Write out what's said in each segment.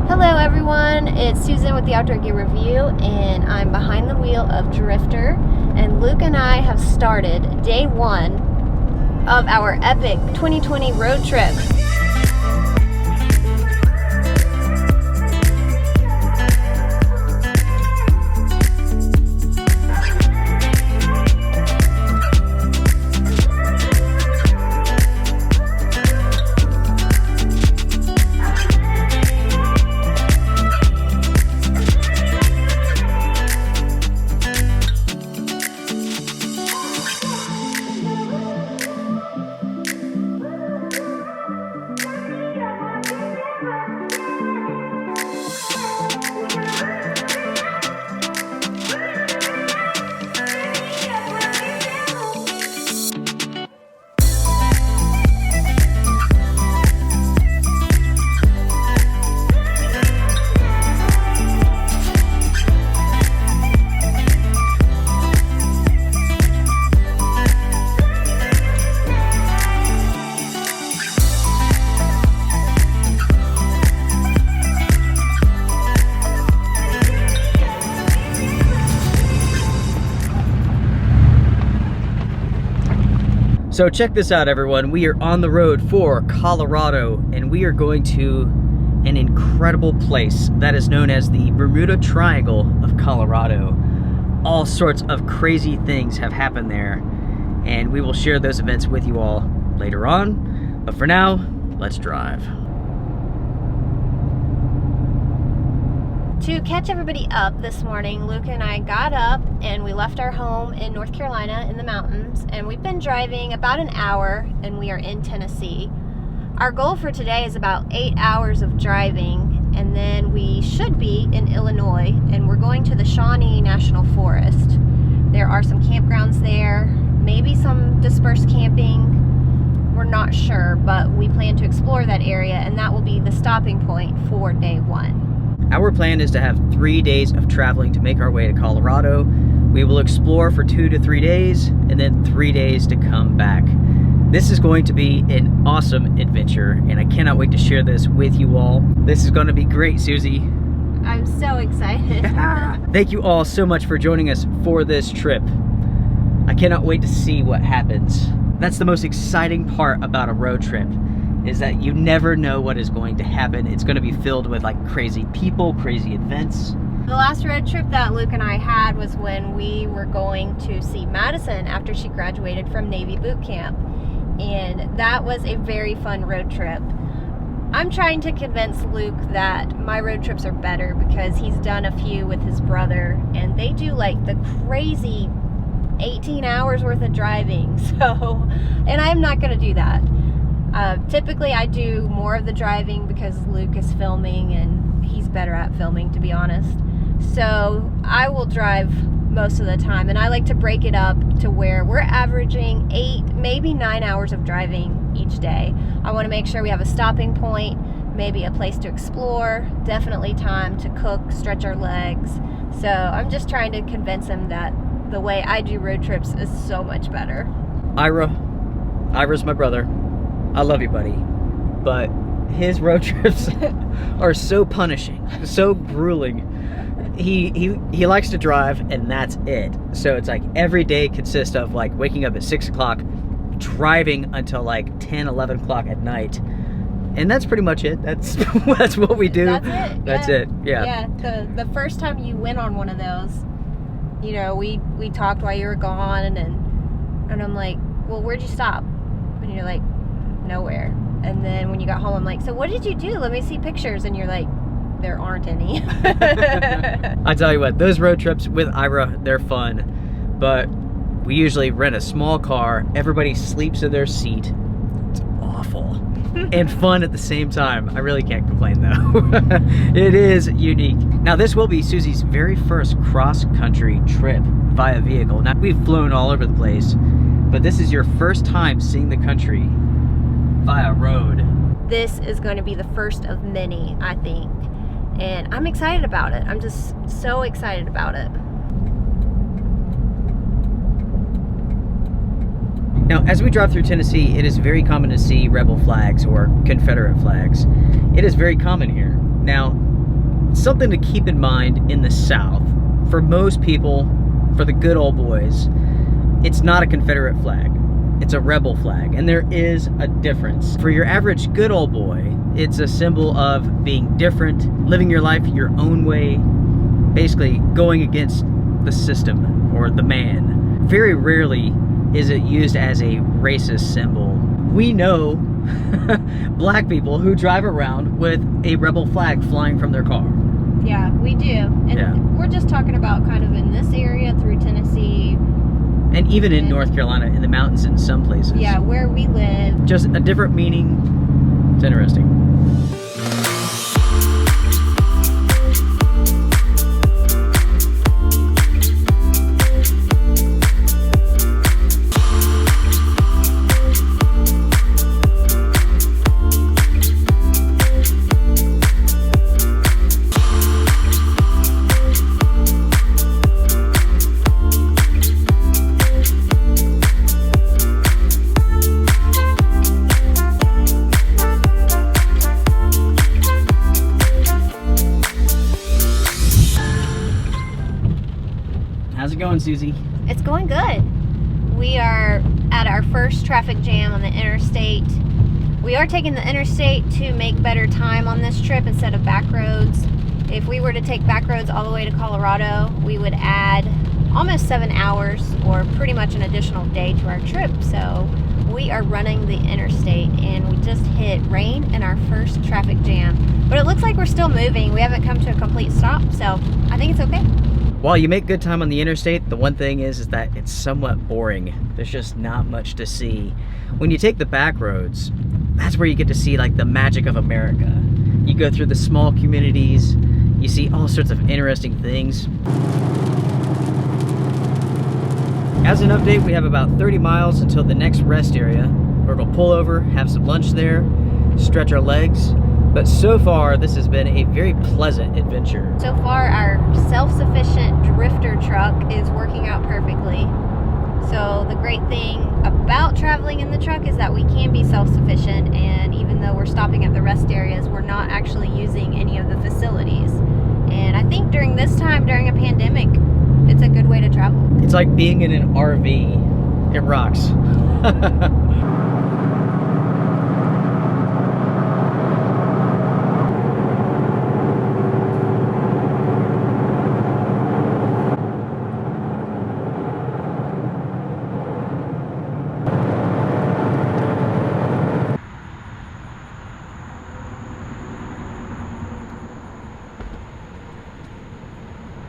Hello everyone, it's Susan with the Outdoor Gear Review, and I'm behind the wheel of Drifter, and Luke and I have started day one of our epic 2020 road trip. So check this out, everyone. We are on the road for Colorado, and we are going to an incredible place that is known as the Bermuda Triangle of Colorado. All sorts of crazy things have happened there, and we will share those events with you all later on. But for now, let's drive. To catch everybody up this morning, Luke and I got up and we left our home in North Carolina in the mountains, and we've been driving about an hour and we are in Tennessee. Our goal for today is about 8 hours of driving, and then we should be in Illinois, and we're going to the Shawnee National Forest. There are some campgrounds there, maybe some dispersed camping. We're not sure, but we plan to explore that area, and that will be the stopping point for day one. Our plan is to have 3 days of traveling to make our way to Colorado. We will explore for 2 to 3 days and then 3 days to come back. This is going to be an awesome adventure, and I cannot wait to share this with you all. This is going to be great, Susie. I'm so excited. Thank you all so much for joining us for this trip. I cannot wait to see what happens. That's the most exciting part about a road trip, is that you never know what is going to happen. It's going to be filled with like crazy people, crazy events. The last road trip that Luke and I had was when we were going to see Madison after she graduated from Navy boot camp. And that was a very fun road trip. I'm trying to convince Luke that my road trips are better because he's done a few with his brother, and they do like the crazy 18 hours worth of driving. So, and I'm not going to do that. Typically I do more of the driving because Luke is filming and he's better at filming, to be honest. So I will drive most of the time, and I like to break it up to where we're averaging 8, maybe 9 hours of driving each day. I want to make sure we have a stopping point, maybe a place to explore, definitely time to cook, stretch our legs. So I'm just trying to convince him that the way I do road trips is so much better. Ira's my brother. I love you, buddy, but his road trips are so punishing, so grueling. He likes to drive, and that's it. So it's like every day consists of like waking up at 6 o'clock, driving until like 10, 11 o'clock at night, and that's pretty much it. That's what we do. That's it. Yeah. Yeah. The first time you went on one of those, you know, we talked while you were gone, and I'm like, well, where'd you stop? And you're like, nowhere. And then when you got home, I'm like, so what did you do? Let me see pictures. And you're like, there aren't any. I tell you what, those road trips with Ira, they're fun, but we usually rent a small car. Everybody sleeps in their seat. It's awful and fun at the same time. I really can't complain though. It is unique. Now this will be Susie's very first cross-country trip via vehicle. Now we've flown all over the place, but this is your first time seeing the country via road. This is going to be the first of many, I think, and I'm excited about it. I'm just so excited about it. Now, as we drive through Tennessee, it is very common to see rebel flags or Confederate flags. It is very common here. Now, something to keep in mind in the South. For most people, for the good old boys, it's not a Confederate flag. It's a rebel flag, and there is a difference. For your average good old boy, it's a symbol of being different, living your life your own way, basically going against the system or the man. Very rarely is it used as a racist symbol. We know black people who drive around with a rebel flag flying from their car. Yeah, we do. And we're just talking about kind of in this area through Tennessee. And even in North Carolina, in the mountains in some places. Yeah, where we live. Just a different meaning. It's interesting. How's it going, Susie? It's going good. We are at our first traffic jam on the interstate. We are taking the interstate to make better time on this trip instead of back roads. If we were to take back roads all the way to Colorado, we would add almost 7 hours or pretty much an additional day to our trip. So we are running the interstate and we just hit rain in our first traffic jam. But it looks like we're still moving. We haven't come to a complete stop, so I think it's okay. While you make good time on the interstate, the one thing is that it's somewhat boring. There's just not much to see. When you take the back roads, that's where you get to see like the magic of America. You go through the small communities, you see all sorts of interesting things. As an update, we have about 30 miles until the next rest area. We're gonna pull over, have some lunch there, stretch our legs. But so far, this has been a very pleasant adventure. So far, our self-sufficient drifter truck is working out perfectly. So the great thing about traveling in the truck is that we can be self-sufficient, and even though we're stopping at the rest areas, we're not actually using any of the facilities. And I think during this time, during a pandemic, it's a good way to travel. It's like being in an RV. It rocks.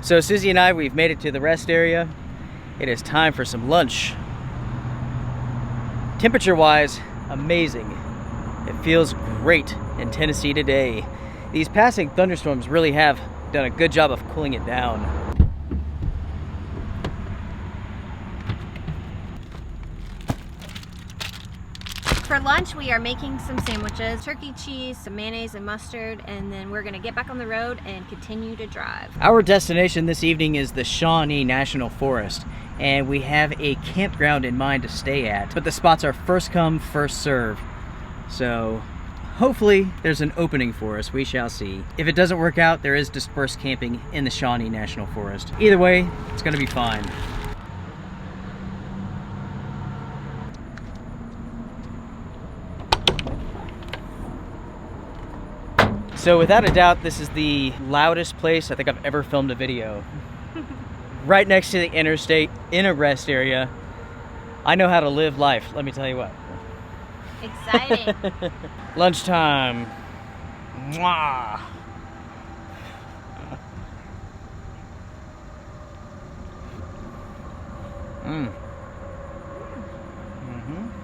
So Susie and I, we've made it to the rest area. It is time for some lunch. Temperature-wise, amazing. It feels great in Tennessee today. These passing thunderstorms really have done a good job of cooling it down. For lunch, we are making some sandwiches, turkey cheese, some mayonnaise and mustard, and then we're gonna get back on the road and continue to drive. Our destination this evening is the Shawnee National Forest, and we have a campground in mind to stay at, but the spots are first come, first serve. So hopefully there's an opening for us, we shall see. If it doesn't work out, there is dispersed camping in the Shawnee National Forest. Either way, it's gonna be fine. So without a doubt, this is the loudest place I think I've ever filmed a video. Right next to the interstate, in a rest area. I know how to live life, let me tell you what. Exciting. Lunchtime. Mwah.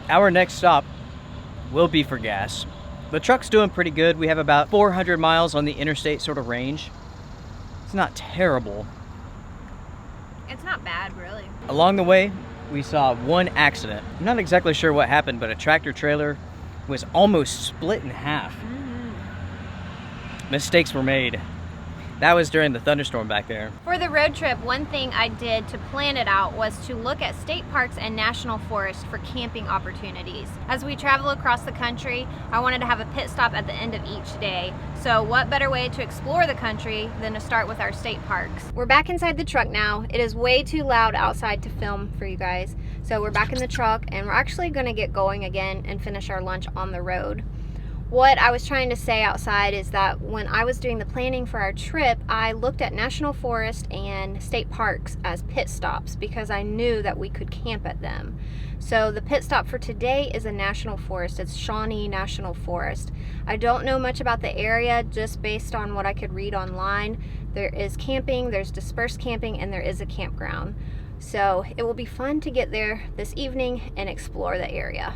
Our next stop will be for gas. The truck's doing pretty good. We have about 400 miles on the interstate sort of range. It's not terrible. It's not bad, really. Along the way, we saw one accident. I'm not exactly sure what happened, but a tractor trailer was almost split in half. Mistakes were made. That was during the thunderstorm back there. For the road trip, one thing I did to plan it out was to look at state parks and national forests for camping opportunities. As we travel across the country, I wanted to have a pit stop at the end of each day. So what better way to explore the country than to start with our state parks? We're back inside the truck now. It is way too loud outside to film for you guys. So we're back in the truck and we're actually gonna get going again and finish our lunch on the road. What I was trying to say outside is that when I was doing the planning for our trip, I looked at national forest and state parks as pit stops because I knew that we could camp at them. So the pit stop for today is a national forest. It's Shawnee National Forest. I don't know much about the area, just based on what I could read online. There is camping, there's dispersed camping, and there is a campground. So it will be fun to get there this evening and explore the area.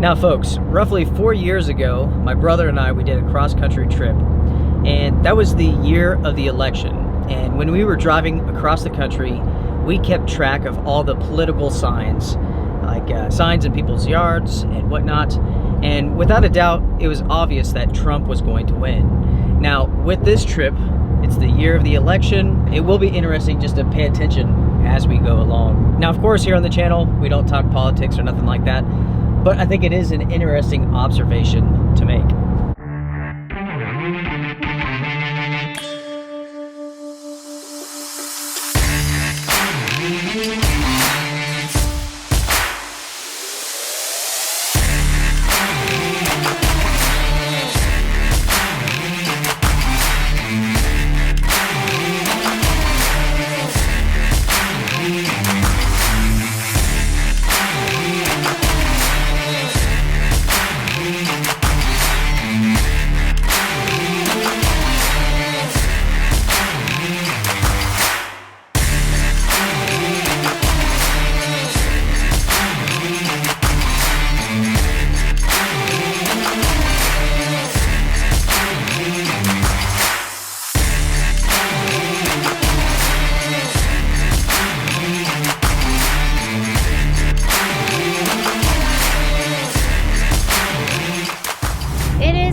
Now folks, roughly 4 years ago, my brother and I, we did a cross-country trip, and that was the year of the election. And when we were driving across the country, we kept track of all the political signs, like signs in people's yards and whatnot. And without a doubt, it was obvious that Trump was going to win. Now, with this trip, it's the year of the election. It will be interesting just to pay attention as we go along. Now, of course, here on the channel, we don't talk politics or nothing like that, but I think it is an interesting observation to make.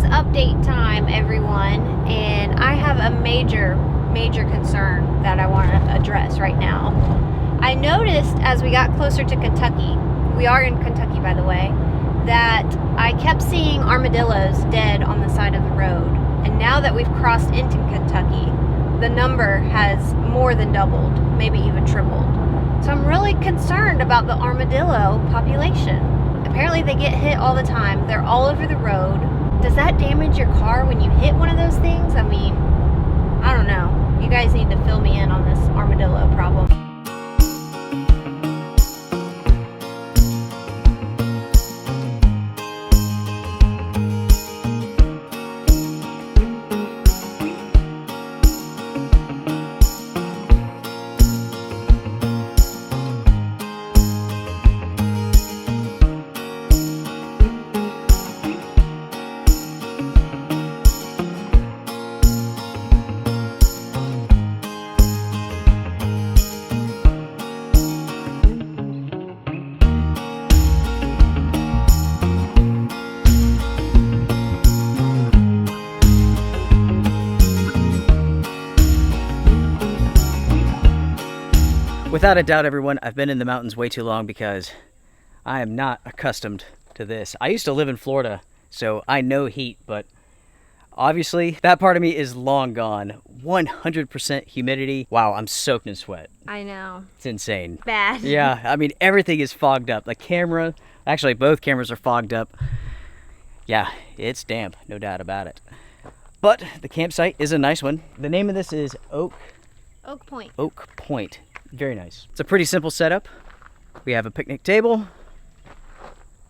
Update time, everyone, and I have a major concern that I want to address right now. I noticed as we got closer to Kentucky, we are in Kentucky by the way, that I kept seeing armadillos dead on the side of the road, and now that we've crossed into Kentucky, the number has more than doubled, maybe even tripled. So I'm really concerned about the armadillo population. Apparently they get hit all the time. They're all over the road. Does that damage your car when you hit one of those things? I mean, I don't know. You guys need to fill me in on this armadillo problem. Without a doubt, everyone, I've been in the mountains way too long because I am not accustomed to this. I used to live in Florida, so I know heat, but obviously that part of me is long gone. 100% humidity. Wow, I'm soaked in sweat. I know. It's insane. Bad. Yeah, I mean, everything is fogged up. The camera, actually both cameras are fogged up. Yeah, it's damp, no doubt about it. But the campsite is a nice one. The name of this is Oak Point. Oak Point. Very nice. It's a pretty simple setup. We have a picnic table,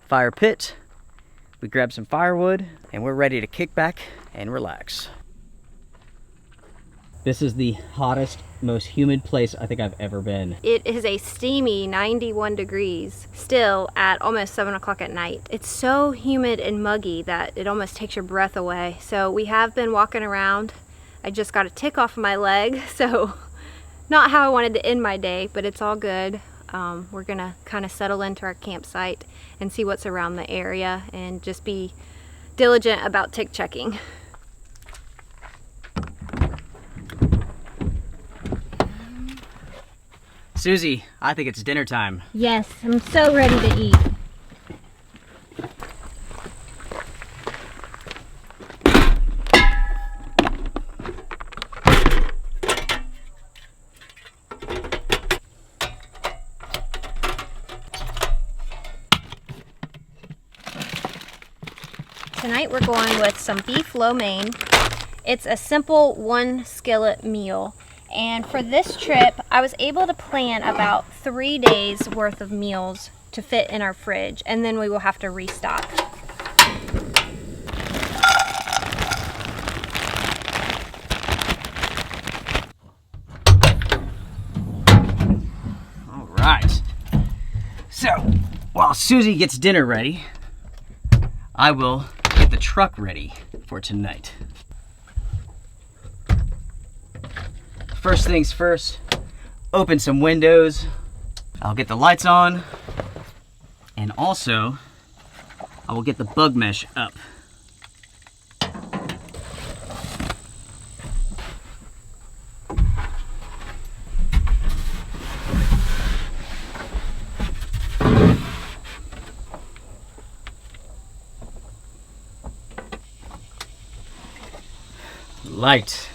fire pit, we grab some firewood, and we're ready to kick back and relax. This is the hottest, most humid place I think I've ever been. It is a steamy 91 degrees still at almost 7 o'clock at night. It's so humid and muggy that it almost takes your breath away. So we have been walking around. I just got a tick off my leg, so not how I wanted to end my day, but it's all good. We're gonna kind of settle into our campsite and see what's around the area and just be diligent about tick checking. Susie, I think it's dinner time. Yes, I'm so ready to eat. Tonight we're going with some beef lo mein. It's a simple one skillet meal. And for this trip, I was able to plan about 3 days worth of meals to fit in our fridge, and then we will have to restock. All right. So, while Susie gets dinner ready, I will get the truck ready for tonight. First things first, open some windows. I'll get the lights on, and also I will get the bug mesh up. Light.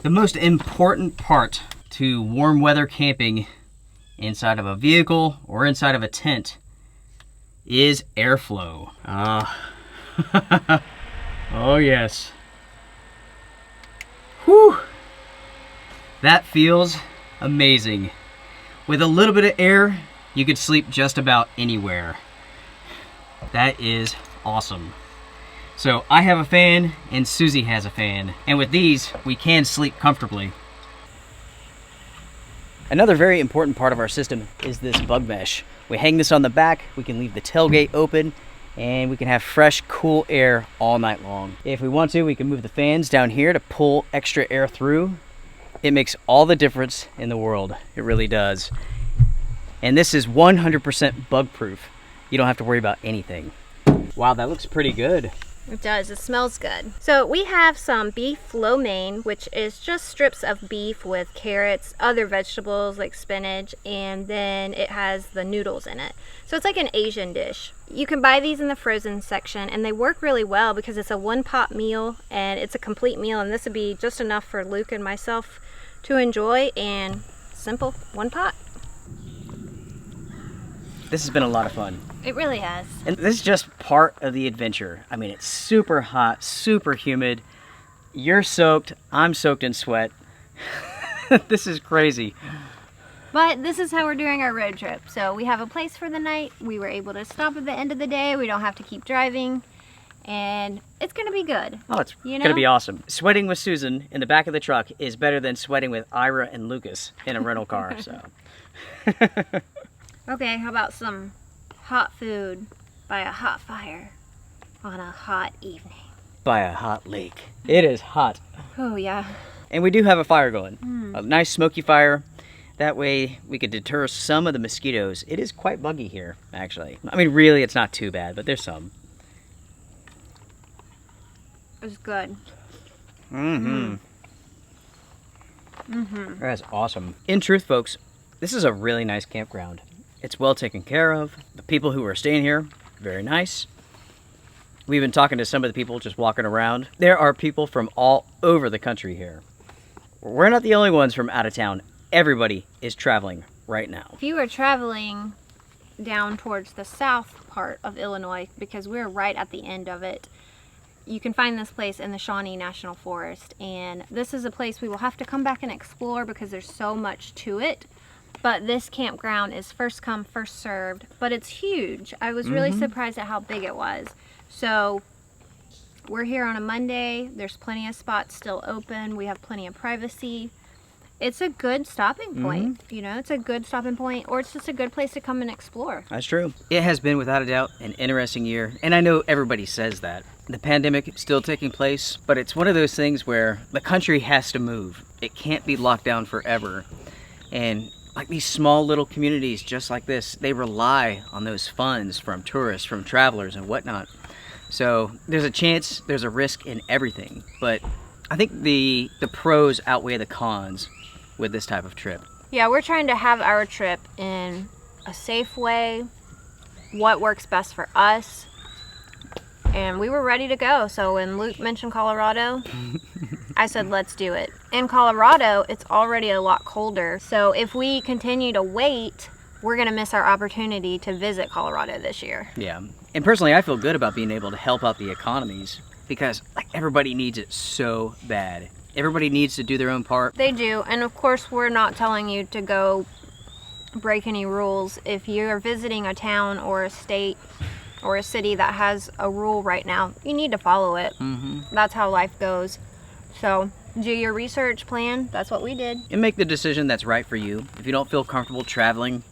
The most important part to warm weather camping inside of a vehicle or inside of a tent is airflow. Oh yes. Whew. That feels amazing. With a little bit of air, you could sleep just about anywhere. That is awesome. So I have a fan and Susie has a fan, and with these we can sleep comfortably. Another very important part of our system is this bug mesh. We hang this on the back, we can leave the tailgate open, and we can have fresh, cool air all night long. If we want to, we can move the fans down here to pull extra air through. It makes all the difference in the world. It really does. And this is 100% bug proof. You don't have to worry about anything. Wow, that looks pretty good. It does, it smells good. So we have some beef lo mein, which is just strips of beef with carrots, other vegetables like spinach, and then it has the noodles in it. So it's like an Asian dish. You can buy these in the frozen section, and they work really well because it's a one-pot meal and it's a complete meal, and this would be just enough for Luke and myself to enjoy, and simple, one pot. This has been a lot of fun. It really has. And this is just part of the adventure. I mean, it's super hot, super humid. You're soaked, I'm soaked in sweat. This is crazy. But this is how we're doing our road trip. So we have a place for the night. We were able to stop at the end of the day. We don't have to keep driving. And it's gonna be good. Oh, it's gonna be awesome. Sweating with Susan in the back of the truck is better than sweating with Ira and Lucas in a rental car, so. Okay, how about some hot food by a hot fire on a hot evening? By a hot lake. It is hot. Oh yeah. And we do have a fire going. A nice smoky fire. That way we could deter some of the mosquitoes. It is quite buggy here, actually. I mean, really, it's not too bad, but there's some. It's good. That's awesome. In truth, folks, this is a really nice campground. It's well taken care of. The people who are staying here, very nice. We've been talking to some of the people just walking around. There are people from all over the country here. We're not the only ones from out of town. Everybody is traveling right now. If you are traveling down towards the south part of Illinois, because we're right at the end of it, you can find this place in the Shawnee National Forest. And this is a place we will have to come back and explore because there's so much to it. But this campground is first come, first served, but it's huge. I was really surprised at how big it was. So We're here on a Monday. There's plenty of spots still open. We have plenty of privacy. It's a good stopping point. You know, it's a good stopping point, or it's just a good place to come and explore. That's true. It has been, without a doubt, an interesting year. And I know everybody says that. The pandemic is still taking place, but it's one of those things where the country has to move. It can't be locked down forever. And like these small little communities just like this, they rely on those funds from tourists, from travelers and whatnot. So there's a chance, there's a risk in everything. But I think the pros outweigh the cons with this type of trip. Yeah, we're trying to have our trip in a safe way, what works best for us. And we were ready to go. So when Luke mentioned Colorado, I said, let's do it. In Colorado, it's already a lot colder. So if we continue to wait, we're going to miss our opportunity to visit Colorado this year. Yeah. And personally, I feel good about being able to help out the economies because like everybody needs it so bad. Everybody needs to do their own part. They do. And of course, we're not telling you to go break any rules. If you're visiting a town or a state or a city that has a rule right now, you need to follow it. That's how life goes. So do your research, plan. That's what we did. And make the decision that's right for you. If you don't feel comfortable traveling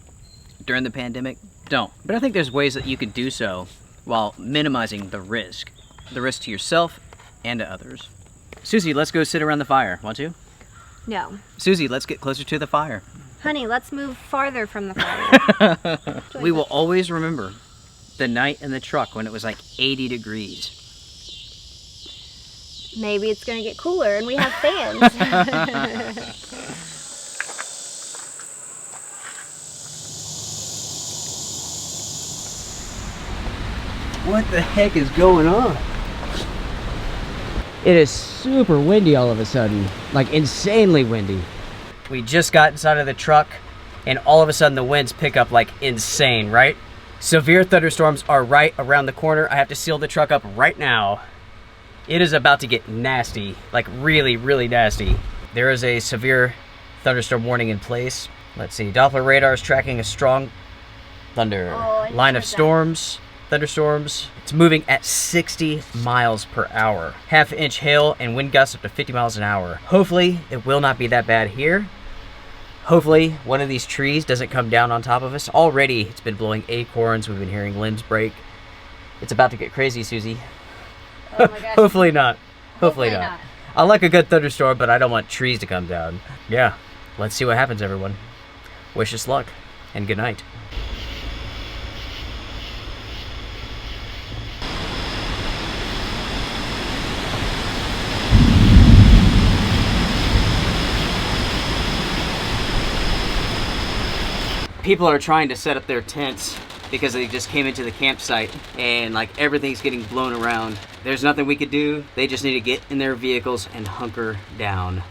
during the pandemic, don't. But I think there's ways that you can do so while minimizing the risk to yourself and to others. Susie, let's go sit around the fire. Want to? No. Susie, let's get closer to the fire. Honey, let's move farther from the fire. We will always remember the night in the truck when it was like 80 degrees. Maybe it's going to get cooler and we have fans. What the heck is going on? It is super windy all of a sudden, like insanely windy. We just got inside of the truck and all of a sudden the winds pick up like insane, right? Severe thunderstorms are right around the corner. I have to seal the truck up right now. It is about to get nasty, like really, really nasty. There is a severe thunderstorm warning in place. Let's see, Doppler radar is tracking a strong thunder line of storms. Thunderstorms. It's moving at 60 miles per hour. Half-inch hail and wind gusts up to 50 miles an hour. Hopefully, it will not be that bad here. Hopefully, one of these trees doesn't come down on top of us. Already, it's been blowing acorns. We've been hearing limbs break. It's about to get crazy, Susie. Oh my gosh. Hopefully not. Hopefully not. I like a good thunderstorm, but I don't want trees to come down. Yeah, let's see what happens, everyone. Wish us luck, and good night. People are trying to set up their tents because they just came into the campsite and like everything's getting blown around. There's nothing we could do. They just need to get in their vehicles and hunker down.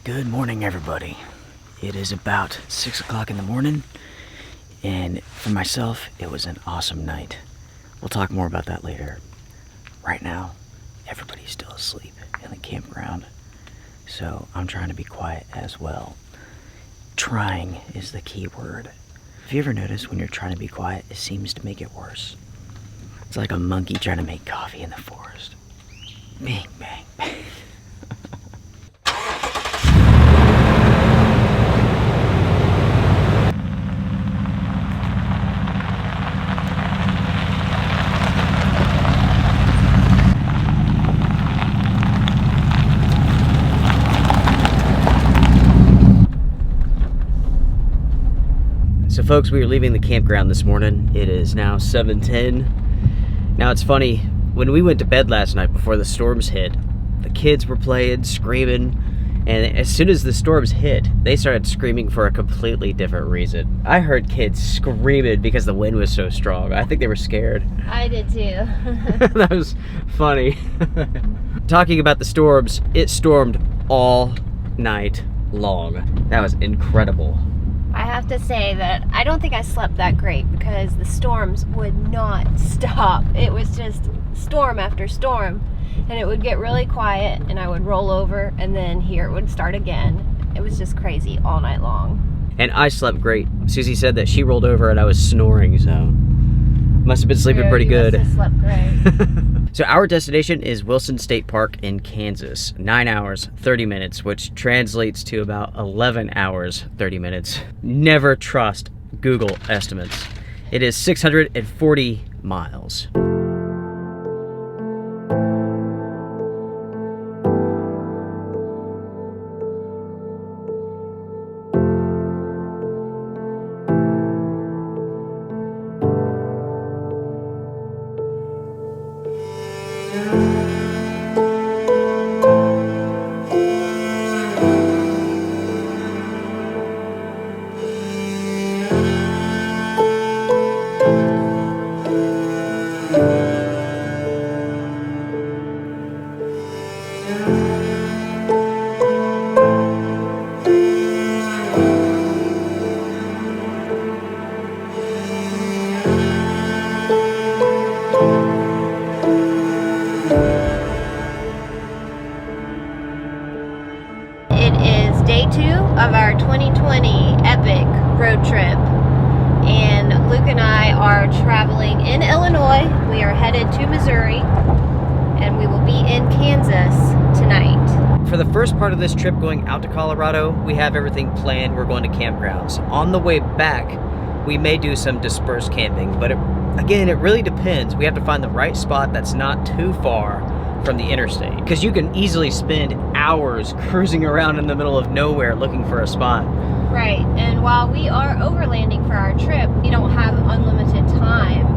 Good morning, everybody. It is about 6 o'clock in the morning, and for myself, it was an awesome night. We'll talk more about that later. Right now, everybody's still asleep in the campground, so I'm trying to be quiet as well. Trying is the key word. Have you ever noticed when you're trying to be quiet, it seems to make it worse? It's like a monkey trying to make coffee in the forest. Bang, bang, bang. So folks, we are leaving the campground this morning. It is now 7:10. Now it's funny, when we went to bed last night before the storms hit, the kids were playing, screaming, And as soon as the storms hit, they started screaming for a completely different reason. I heard kids screaming because the wind was so strong. I think they were scared. I did too. That was funny. Talking about the storms, it stormed all night long. That was incredible. I have to say that I don't think I slept that great because the storms would not stop. It was just storm after storm, and it would get really quiet and I would roll over and then here it would start again. It was just crazy all night long. And I slept great. Susie said that she rolled over and I was snoring, so must have been sleeping pretty good. Must have slept great. So our destination is Wilson State Park in Kansas. 9 hours, 30 minutes, which translates to about 11 hours, 30 minutes. Never trust Google estimates. It is 640 miles. Of our 2020 epic road trip, and Luke and I are traveling in Illinois. We are headed to Missouri, and we will be in Kansas tonight. For the first part of this trip going out to Colorado, we have everything planned. We're going to campgrounds. On the way back, we may do some dispersed camping, but again, it really depends. We have to find the right spot that's not too far from the interstate, because you can easily spend hours cruising around in the middle of nowhere looking for a spot. Right, and while we are overlanding for our trip, we don't have unlimited time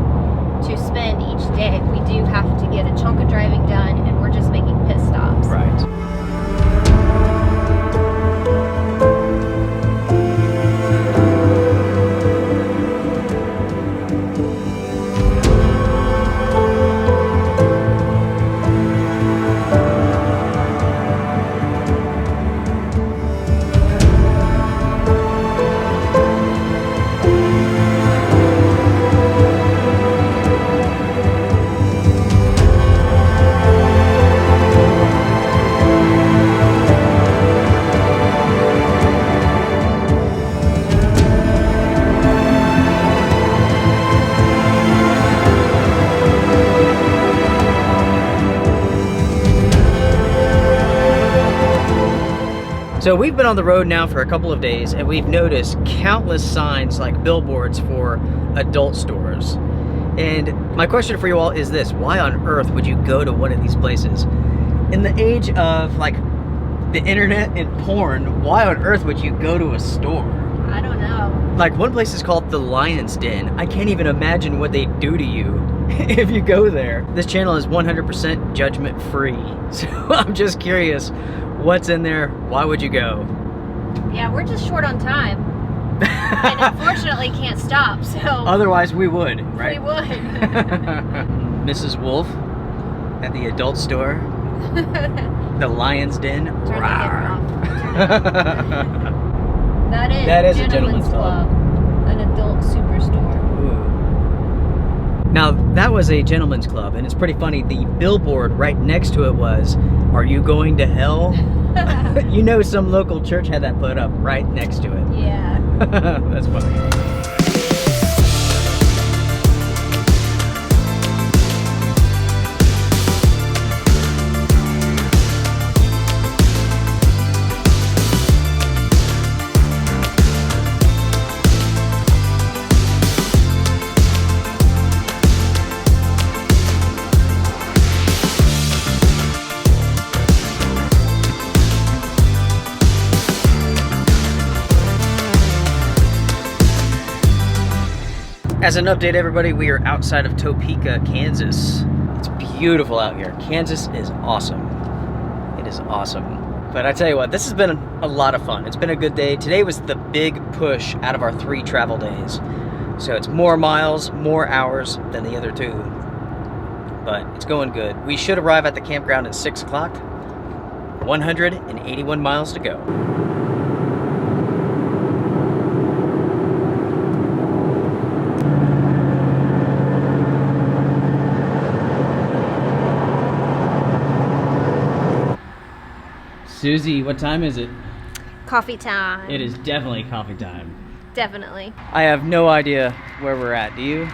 to spend each day. We do have to get a chunk of driving done, and we're just making pit stops. Right. So we've been on the road now for a couple of days, and we've noticed countless signs like billboards for adult stores. And my question for you all is this: why on earth would you go to one of these places? In the age of like the internet and porn, why on earth would you go to a store? I don't know. Like, one place is called the Lion's Den. I can't even imagine what they do to you if you go there. This channel is 100% judgment free, so I'm just curious, what's in there? Why would you go? Yeah, we're just short on time. And unfortunately can't stop, so... Otherwise we would, right? We would. Mrs. Wolf at the adult store. The Lion's Den. Turn the camera off. That is a gentleman's club. An adult superstore. Ooh. Now, that was a gentleman's club, and it's pretty funny. The billboard right next to it was, "Are you going to hell?" You know, some local church had that put up right next to it. Yeah. That's funny. As an update, everybody, we are outside of Topeka, Kansas. It's beautiful out here. Kansas is awesome. It is awesome. But I tell you what, this has been a lot of fun. It's been a good day. Today was the big push out of our 3 travel days. So it's more miles, more hours than the other 2. But it's going good. We should arrive at the campground at 6 o'clock. 181 miles to go. Susie, what time is it? Coffee time. It is definitely coffee time. Definitely. I have no idea where we're at. Do you?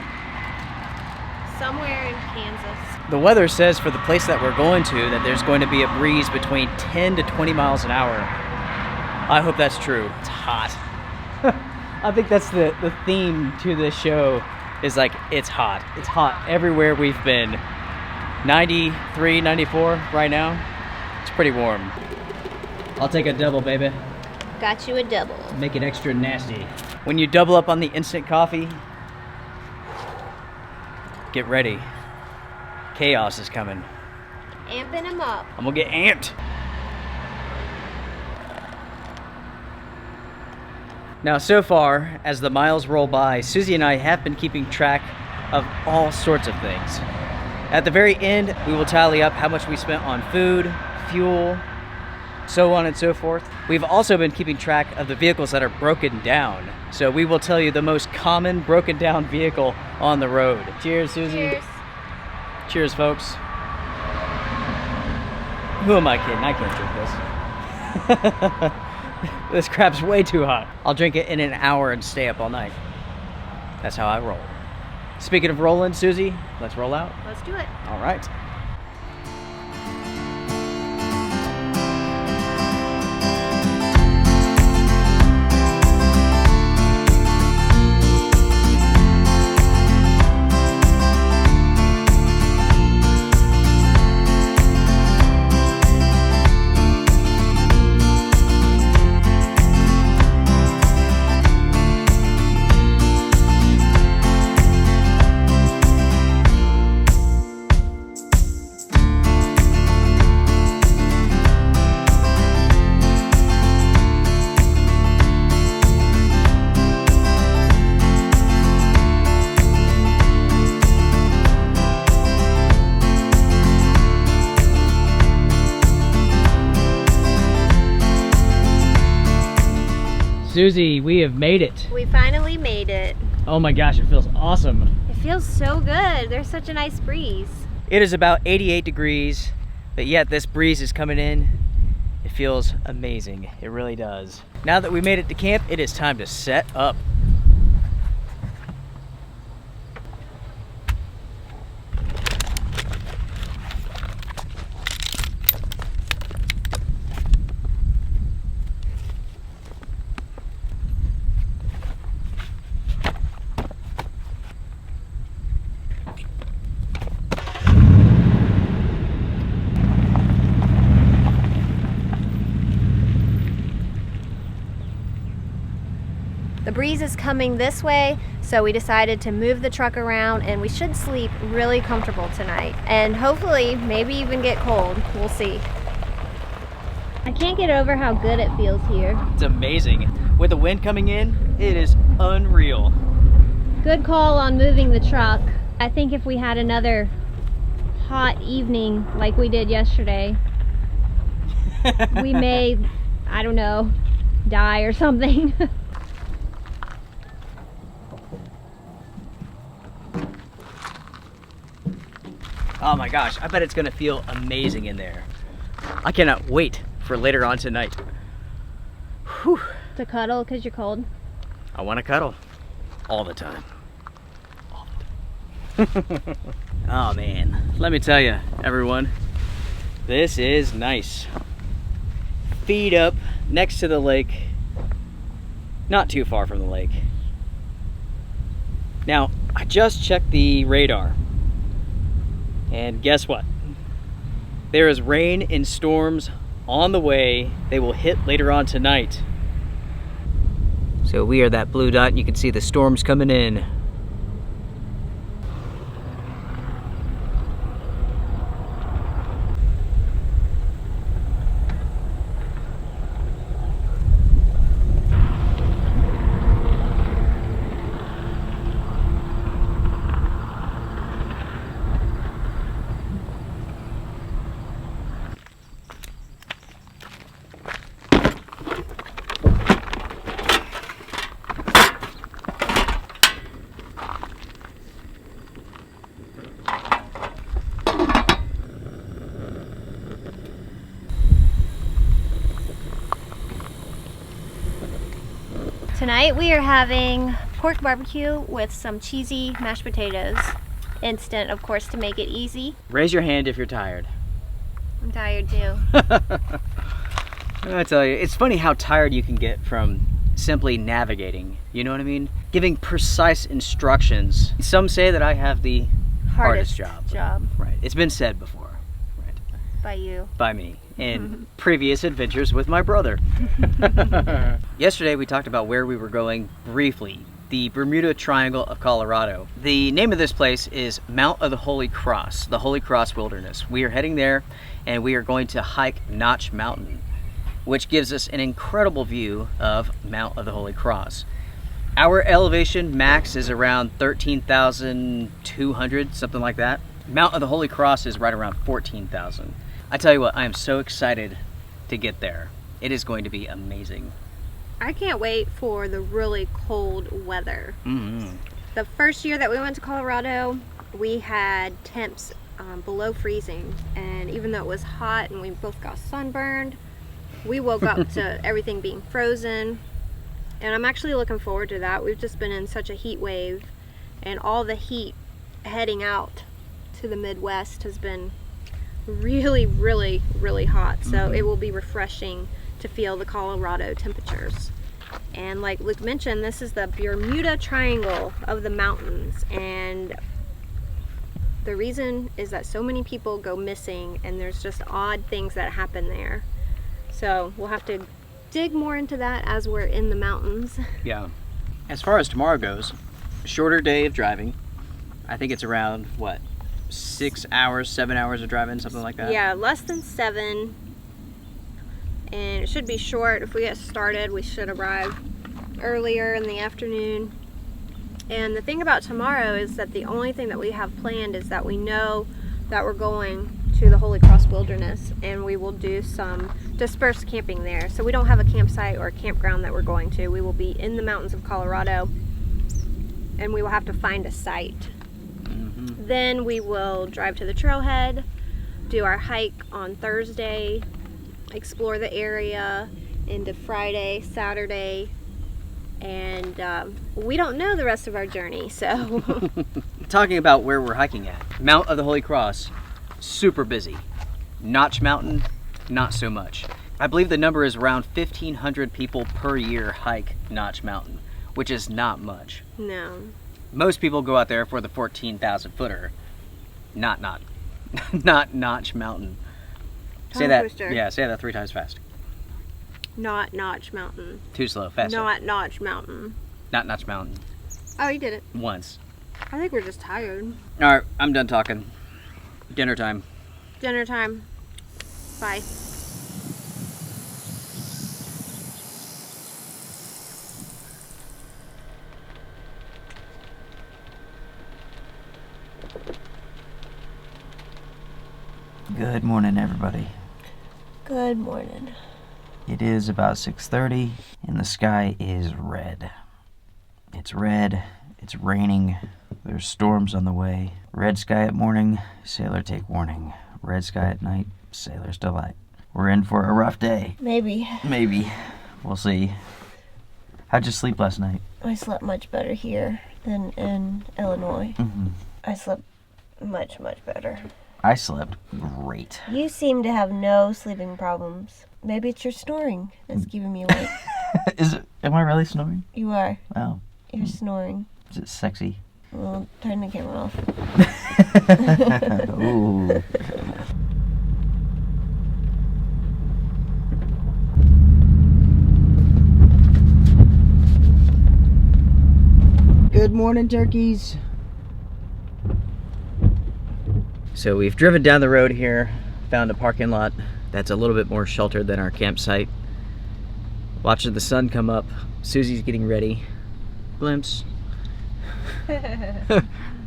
Somewhere in Kansas. The weather says for the place that we're going to that there's going to be a breeze between 10 to 20 miles an hour. I hope that's true. It's hot. I think that's the theme to this show is like, it's hot. It's hot everywhere we've been. 93, 94 right now. It's pretty warm. I'll take a double, baby. Got you a double. Make it extra nasty. When you double up on the instant coffee, get ready. Chaos is coming. Amping him up. I'm gonna get amped. Now, so far, as the miles roll by, Susie and I have been keeping track of all sorts of things. At the very end, we will tally up how much we spent on food, fuel, so on and so forth. We've also been keeping track of the vehicles that are broken down. So we will tell you the most common broken down vehicle on the road. Cheers, Susie. Cheers. Cheers, folks. Who am I kidding? I can't drink this. This crap's way too hot. I'll drink it in an hour and stay up all night. That's how I roll. Speaking of rolling, Susie, let's roll out. Let's do it. All right. Susie, we have made it. We finally made it. Oh my gosh, it feels awesome. It feels so good. There's such a nice breeze. It is about 88 degrees, but yet this breeze is coming in. It feels amazing. It really does. Now that we made it to camp, it is time to set up. The breeze is coming this way, so we decided to move the truck around, and we should sleep really comfortable tonight. And hopefully, maybe even get cold. We'll see. I can't get over how good it feels here. It's amazing. With the wind coming in, it is unreal. Good call on moving the truck. I think if we had another hot evening like we did yesterday, we may, I don't know, die or something. Oh my gosh, I bet it's gonna feel amazing in there. I cannot wait for later on tonight. Whew. To cuddle because you're cold? I want to cuddle all the time. All the time. Oh man, let me tell you, everyone, this is nice. Feet up next to the lake, not too far from the lake. Now, I just checked the radar, and guess what? There is rain and storms on the way. They will hit later on tonight. So we are that blue dot, and you can see the storms coming in. Tonight we are having pork barbecue with some cheesy mashed potatoes. Instant, of course, to make it easy. Raise your hand if you're tired. I'm tired too. I tell you, it's funny how tired you can get from simply navigating. You know what I mean? Giving precise instructions. Some say that I have the hardest job. Right. It's been said before. Right. By you. By me. In previous adventures with my brother. Yesterday we talked about where we were going briefly. The Bermuda Triangle of Colorado. The name of this place is Mount of the Holy Cross, the Holy Cross Wilderness. We are heading there and we are going to hike Notch Mountain, which gives us an incredible view of Mount of the Holy Cross. Our elevation max is around 13,200, something like that. Mount of the Holy Cross is right around 14,000. I tell you what, I am so excited to get there. It is going to be amazing. I can't wait for the really cold weather. The first year that we went to Colorado, we had temps below freezing, and even though it was hot and we both got sunburned, we woke up to everything being frozen, and I'm actually looking forward to that. We've just been in such a heat wave, and all the heat heading out to the Midwest has been really, really, really hot, so it will be refreshing to feel the Colorado temperatures. And like Luke mentioned, this is the Bermuda Triangle of the mountains, and the reason is that so many people go missing and there's just odd things that happen there. So we'll have to dig more into that as we're in the mountains. Yeah. As far as tomorrow goes, shorter day of driving. I think it's around, what, 6 hours, 7 hours of driving, something like that? Yeah, less than 7. And it should be short. If we get started, we should arrive earlier in the afternoon. And the thing about tomorrow is that the only thing that we have planned is that we know that we're going to the Holy Cross Wilderness, and we will do some dispersed camping there. So we don't have a campsite or a campground that we're going to. We will be in the mountains of Colorado, and we will have to find a site. Then we will drive to the trailhead, do our hike on Thursday, explore the area into Friday, Saturday, and we don't know the rest of our journey, so. Talking about where we're hiking at, Mount of the Holy Cross, super busy. Notch Mountain, not so much. I believe the number is around 1,500 people per year hike Notch Mountain, which is not much. No. Most people go out there for the 14,000 footer, not Notch Mountain. Say that. Twister. Yeah, say that 3 times fast. Not Notch Mountain. Too slow, faster. Not Notch Mountain. Not Notch Mountain. Oh, you did it. Once. I think we're just tired. All right, I'm done talking. Dinner time. Dinner time. Bye. Good morning, everybody. Good morning. It is about 6:30 and the sky is red. It's red, it's raining, there's storms on the way. Red sky at morning, sailor take warning. Red sky at night, sailor's delight. We're in for a rough day. Maybe. Maybe. We'll see. How'd you sleep last night? I slept much better here than in Illinois. I slept much, much better. I slept great. You seem to have no sleeping problems. Maybe it's your snoring that's keeping me awake. Am I really snoring? You are. Oh. You're snoring. Is it sexy? Well, turn the camera off. Ooh. Good morning, turkeys. So we've driven down the road here, found a parking lot that's a little bit more sheltered than our campsite. Watching the sun come up. Susie's getting ready. Glimpse.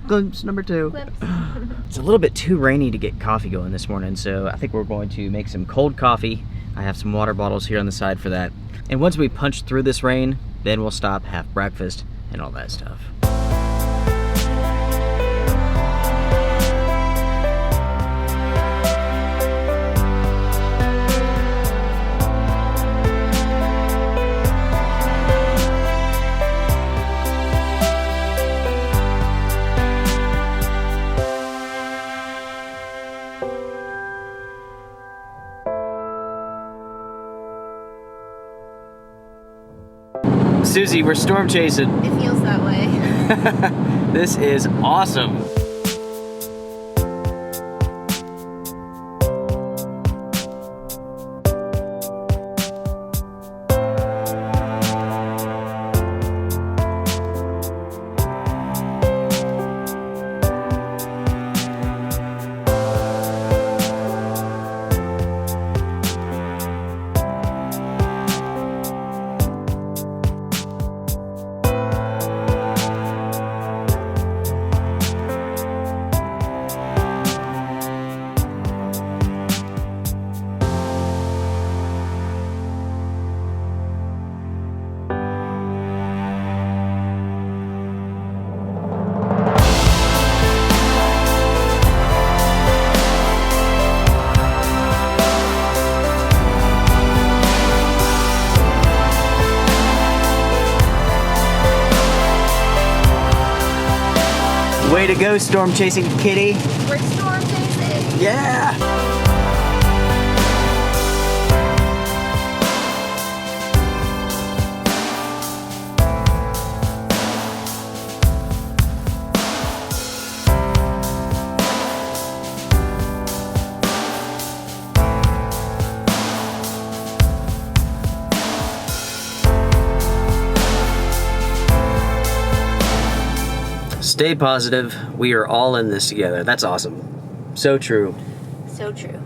Glimpse number 2. Glimpse. It's a little bit too rainy to get coffee going this morning, so I think we're going to make some cold coffee. I have some water bottles here on the side for that. And once we punch through this rain, then we'll stop, have breakfast, and all that stuff. Susie, we're storm chasing. It feels that way. This is awesome. Way to go, storm chasing kitty. We're storm chasing. Yeah. Stay positive. We are all in this together. That's awesome. So true. So true.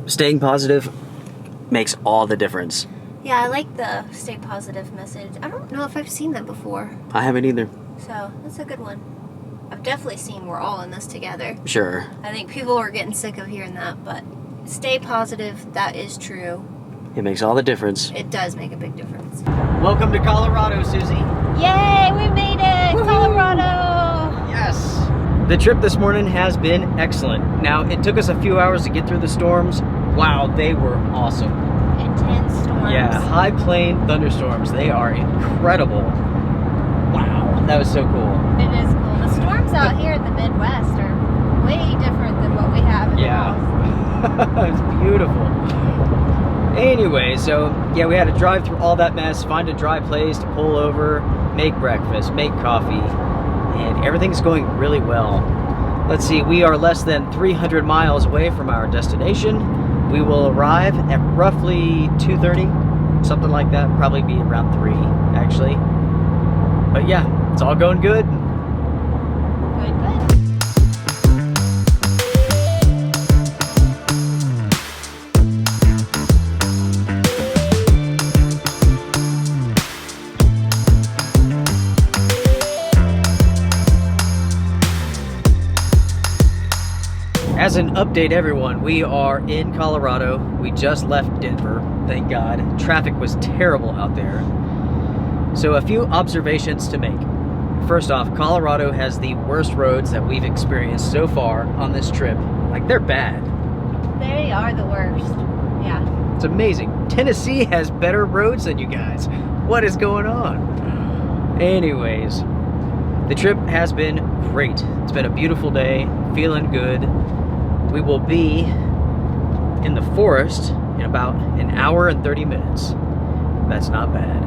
Staying positive makes all the difference. Yeah, I like the stay positive message. I don't know if I've seen that before. I haven't either. So, that's a good one. I've definitely seen we're all in this together. Sure. I think people are getting sick of hearing that, but stay positive. That is true. It makes all the difference. It does make a big difference. Welcome to Colorado, Susie. Yay, we made it! Woohoo! Colorado! Yes. The trip this morning has been excellent. Now, it took us a few hours to get through the storms. Wow, they were awesome. Intense storms. Yeah, high plane thunderstorms. They are incredible. Wow, that was so cool. It is cool. The storms out here in the Midwest are way different than what we have in the Yeah. North. It's beautiful. Anyway, so yeah, we had to drive through all that mess, find a dry place to pull over, make breakfast, make coffee, and everything's going really well. Let's see, we are less than 300 miles away from our destination. We will arrive at roughly 2:30, something like that, probably be around 3 actually. But yeah, it's all going good. Good, good. As an update, everyone, we are in Colorado. We just left Denver, thank God. Traffic was terrible out there. So a few observations to make. First off, Colorado has the worst roads that we've experienced so far on this trip. Like, they're bad. They are the worst. Yeah. It's amazing. Tennessee has better roads than you guys. What is going on? Anyways, the trip has been great. It's been a beautiful day, feeling good. We will be in the forest in about an hour and 30 minutes. That's not bad.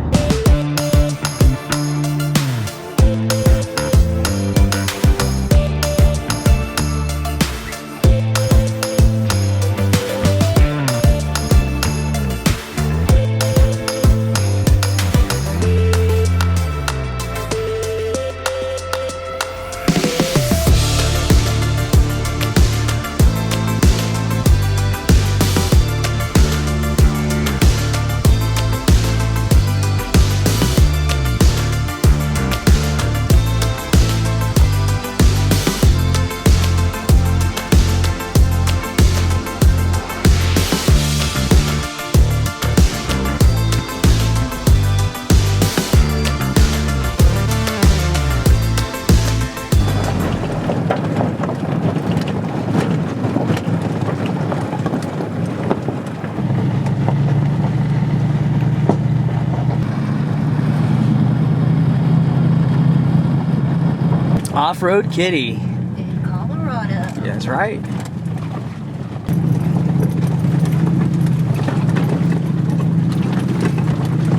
Off-road kitty. In Colorado. That's right.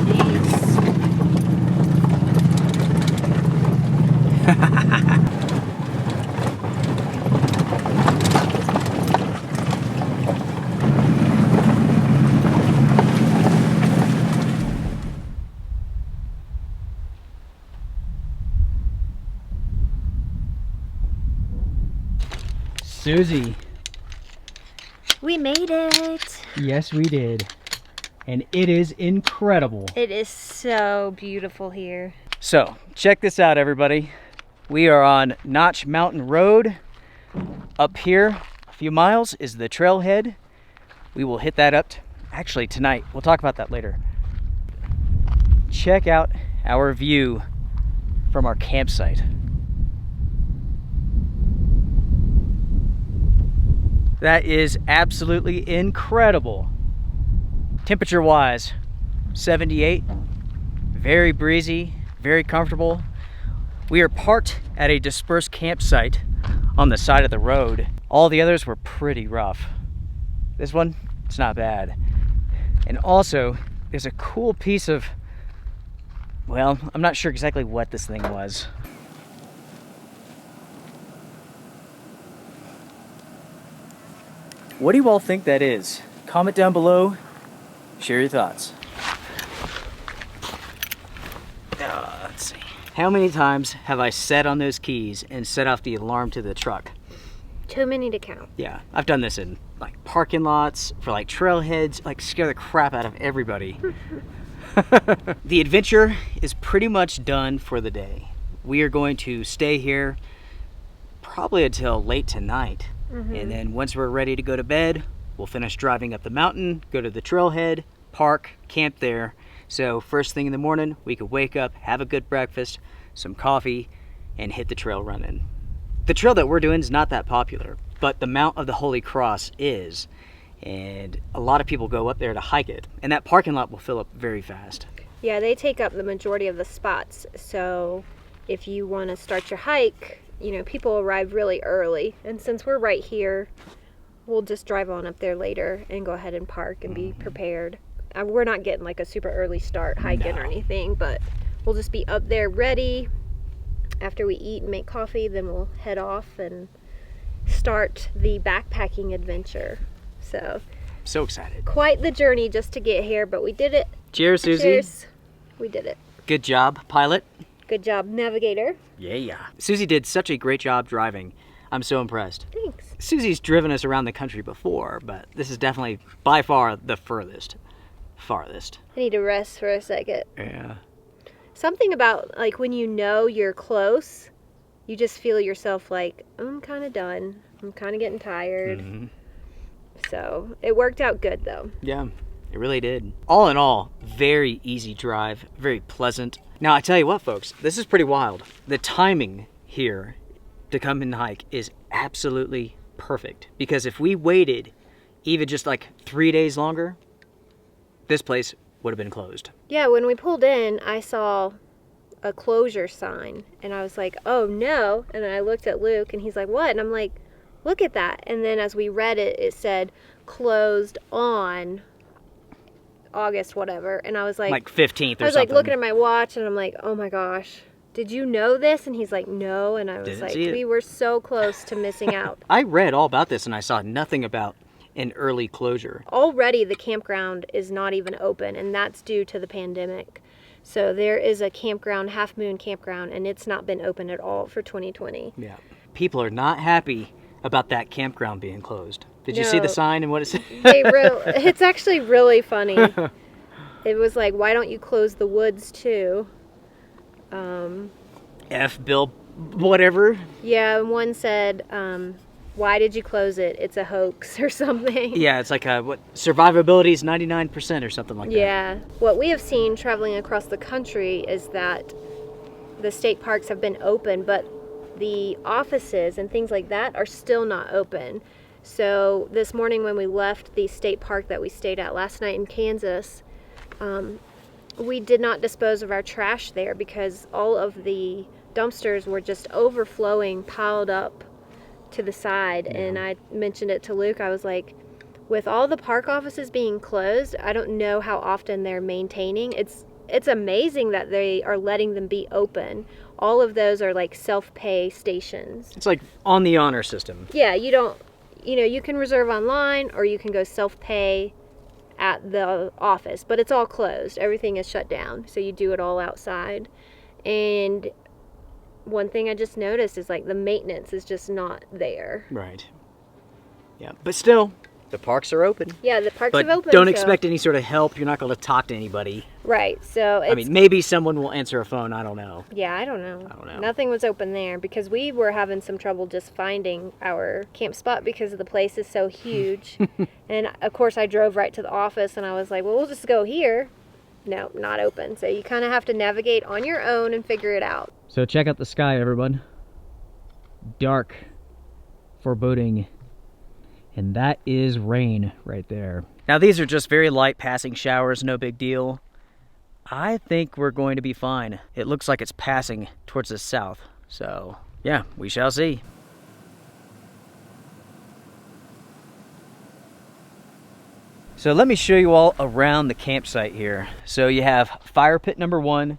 Nice. Susie. We made it. Yes, we did. And it is incredible. It is so beautiful here. So, check this out, everybody. We are on Notch Mountain Road. Up here, a few miles, is the trailhead. We will hit that up actually tonight. We'll talk about that later. Check out our view from our campsite. That is absolutely incredible. Temperature-wise, 78. Very breezy, very comfortable. We are parked at a dispersed campsite on the side of the road. All the others were pretty rough. This one, it's not bad. And also, there's a cool piece of, well, I'm not sure exactly what this thing was. What do you all think that is? Comment down below, share your thoughts. Let's see. How many times have I sat on those keys and set off the alarm to the truck? Too many to count. Yeah, I've done this in like parking lots, for like trailheads, like scare the crap out of everybody. The adventure is pretty much done for the day. We are going to stay here probably until late tonight. And then once we're ready to go to bed, we'll finish driving up the mountain, go to the trailhead, park, camp there. So first thing in the morning, we could wake up, have a good breakfast, some coffee, and hit the trail running. The trail that we're doing is not that popular, but the Mount of the Holy Cross is. And a lot of people go up there to hike it. And that parking lot will fill up very fast. Yeah, they take up the majority of the spots. So if you want to start your hike, you know, people arrive really early. And since we're right here, we'll just drive on up there later and go ahead and park and be prepared. We're not getting like a super early start hiking or anything, but we'll just be up there ready. After we eat and make coffee, then we'll head off and start the backpacking adventure. So excited. Quite the journey just to get here, but we did it. Cheers, Susie. Cheers. We did it. Good job, pilot. Good job, navigator. Yeah. Susie did such a great job driving. I'm so impressed. Thanks. Susie's driven us around the country before, but this is definitely by far the farthest. I need to rest for a second. Yeah. Something about like when you know you're close, you just feel yourself like, I'm kind of done. I'm kind of getting tired. So it worked out good though. Yeah, it really did. All in all, very easy drive, very pleasant. Now I tell you what, folks, this is pretty wild. The timing here to come and hike is absolutely perfect, because if we waited even just like 3 days longer, this place would have been closed. Yeah, when we pulled in, I saw a closure sign and I was like, oh no. And then I looked at Luke and he's like, what? And I'm like, look at that. And then as we read it, it said closed on August whatever. And I was like 15th or something. I was like looking at my watch and I'm like, oh my gosh, did you know this? And he's like, no. And I was like, we were so close to missing out. I read all about this and I saw nothing about an early closure. Already the campground is not even open, and that's due to the pandemic. So there is a campground, Half Moon Campground, and it's not been open at all for 2020. Yeah. People are not happy about that campground being closed. Did you see the sign and what it said? It's actually really funny. It was like, why don't you close the woods too? F Bill whatever. Yeah, and one said, why did you close it? It's a hoax or something. Yeah, it's like what survivability is 99% or something like that. Yeah. What we have seen traveling across the country is that the state parks have been open, but the offices and things like that are still not open. So this morning when we left the state park that we stayed at last night in Kansas, we did not dispose of our trash there because all of the dumpsters were just overflowing, piled up to the side. Yeah. And I mentioned it to Luke. I was like, with all the park offices being closed, I don't know how often they're maintaining. It's it's amazing that they are letting them be open. All of those are like self-pay stations. It's like on the honor system. Yeah, you can reserve online or you can go self-pay at the office, but it's all closed. Everything is shut down, so you do it all outside. And one thing I just noticed is like the maintenance is just not there. Right. Yeah, but still, the parks are open. Yeah, the parks But have opened. don't so- expect any sort of help. You're not going to talk to anybody. Right, so it's... I mean, maybe someone will answer a phone. I don't know. Yeah, I don't know. I don't know. Nothing was open there because we were having some trouble just finding our camp spot because the place is so huge. And of course I drove right to the office and I was like, well, we'll just go here. No, not open. So you kind of have to navigate on your own and figure it out. So check out the sky, everyone. Dark, foreboding, and that is rain right there. Now these are just very light passing showers, no big deal. I think we're going to be fine. It looks like it's passing towards the south. So yeah, we shall see. So let me show you all around the campsite here. So you have fire pit number 1.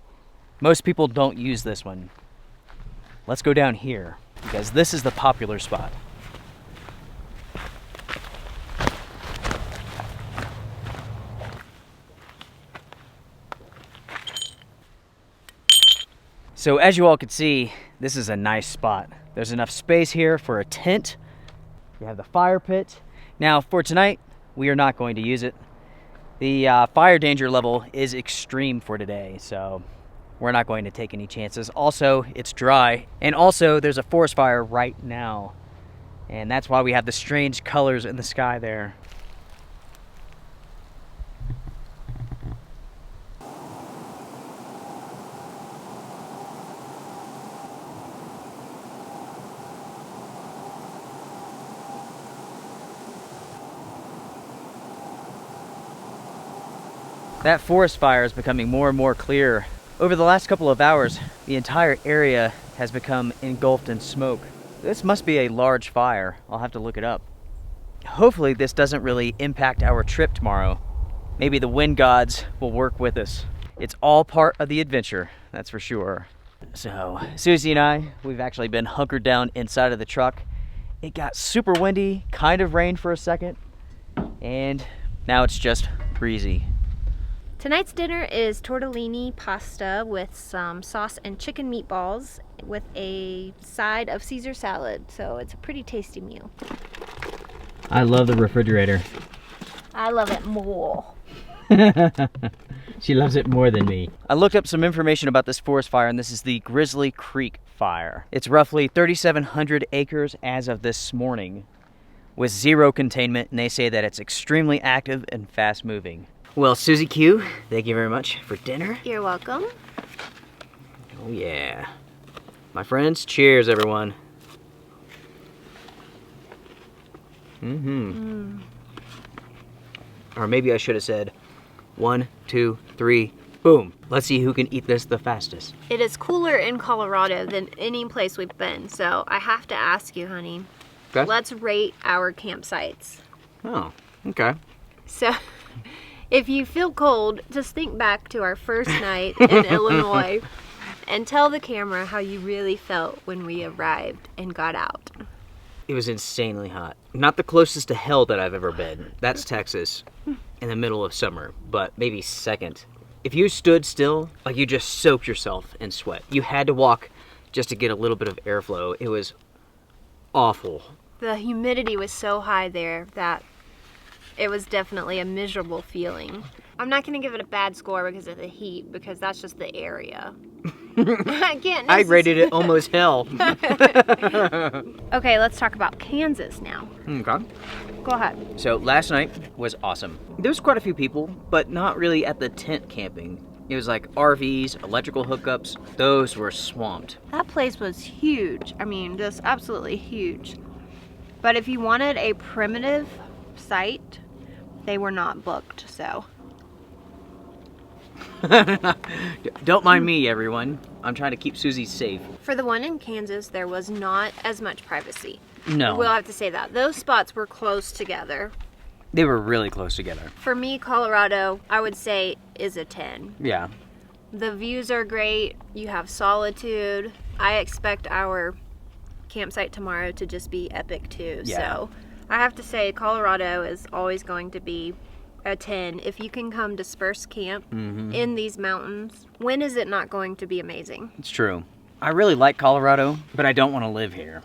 Most people don't use this one. Let's go down here because this is the popular spot. So as you all can see, this is a nice spot. There's enough space here for a tent. You have the fire pit. Now for tonight, we are not going to use it. The fire danger level is extreme for today, so we're not going to take any chances. Also, it's dry, and also there's a forest fire right now, and that's why we have the strange colors in the sky there. That forest fire is becoming more and more clear. Over the last couple of hours, the entire area has become engulfed in smoke. This must be a large fire. I'll have to look it up. Hopefully this doesn't really impact our trip tomorrow. Maybe the wind gods will work with us. It's all part of the adventure, that's for sure. So Susie and I, we've actually been hunkered down inside of the truck. It got super windy, kind of rained for a second, and now it's just breezy. Tonight's dinner is tortellini pasta with some sauce and chicken meatballs with a side of Caesar salad. So it's a pretty tasty meal. I love the refrigerator. I love it more. She loves it more than me. I looked up some information about this forest fire, and this is the Grizzly Creek fire. It's roughly 3,700 acres as of this morning with zero containment, and they say that it's extremely active and fast moving. Well, Susie Q, thank you very much for dinner. You're welcome. Oh yeah. My friends, cheers everyone. Or maybe I should have said 1, 2, 3, boom. Let's see who can eat this the fastest. It is cooler in Colorado than any place we've been, so I have to ask you, honey. Okay. Let's rate our campsites. Oh, okay. So, if you feel cold, just think back to our first night in Illinois and tell the camera how you really felt when we arrived and got out. It was insanely hot. Not the closest to hell that I've ever been. That's Texas in the middle of summer, but maybe second. If you stood still, like you just soaked yourself in sweat. You had to walk just to get a little bit of airflow. It was awful. The humidity was so high there that it was definitely a miserable feeling. I'm not going to give it a bad score because of the heat, because that's just the area. I rated it almost hell. Okay, let's talk about Kansas now. Okay. Go ahead. So last night was awesome. There was quite a few people, but not really at the tent camping. It was like RVs, electrical hookups. Those were swamped. That place was huge. I mean, just absolutely huge. But if you wanted a primitive site, they were not booked, so. Don't mind me, everyone. I'm trying to keep Susie safe. For the one in Kansas, there was not as much privacy. No. We'll have to say that. Those spots were close together. They were really close together. For me, Colorado, I would say, is a 10. Yeah. The views are great. You have solitude. I expect our campsite tomorrow to just be epic too. Yeah. So I have to say Colorado is always going to be a 10. If you can come disperse camp in these mountains, when is it not going to be amazing? It's true. I really like Colorado, but I don't want to live here.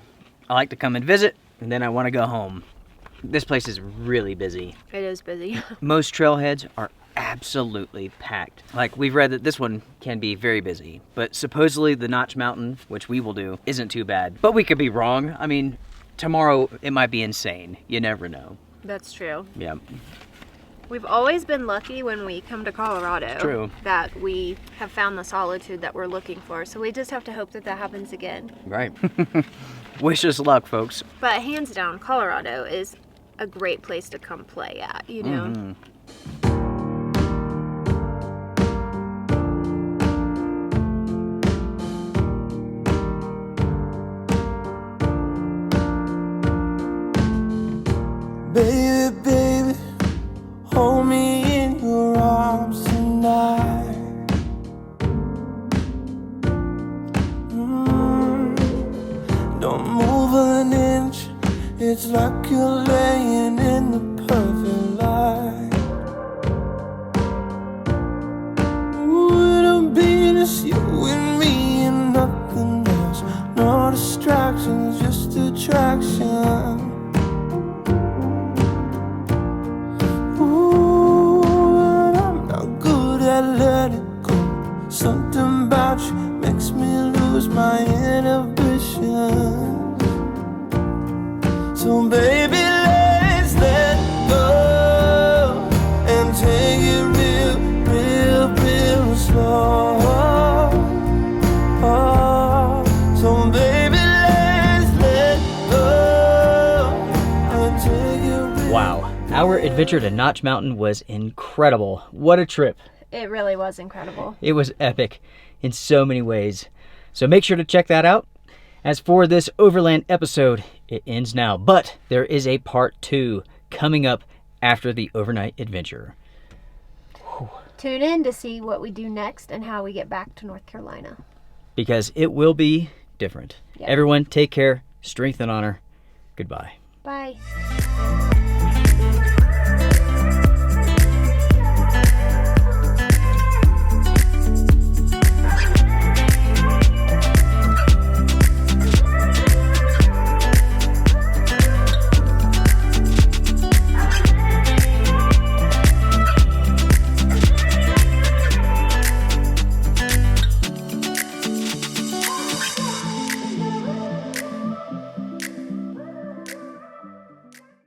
I like to come and visit, and then I want to go home. This place is really busy. It is busy. Most trailheads are absolutely packed. Like, we've read that this one can be very busy, but supposedly the Notch Mountain, which we will do, isn't too bad. But we could be wrong. I mean, tomorrow it might be insane. You never know. That's true. Yeah. We've always been lucky when we come to Colorado. True. That we have found the solitude that we're looking for. So we just have to hope that that happens again. Right. Wish us luck, folks. But hands down, Colorado is a great place to come play at, you know? Baby, baby, hold me in your arms tonight. Don't move an inch, it's like you're laying in the perfect light. It'll be just you and me and nothing else. No distractions, just attraction. Let it go. Something about you makes me lose my inhibition. So baby, let's let go and take it real slow. So baby, let's let go and take it real. Wow. Our adventure to Notch Mountain was incredible. What a trip. It really was incredible. It was epic in so many ways. So make sure to check that out. As for this Overland episode, it ends now. But there is a part 2 coming up after the overnight adventure. Tune in to see what we do next and how we get back to North Carolina. Because it will be different. Yep. Everyone, take care. Strength and honor. Goodbye. Bye.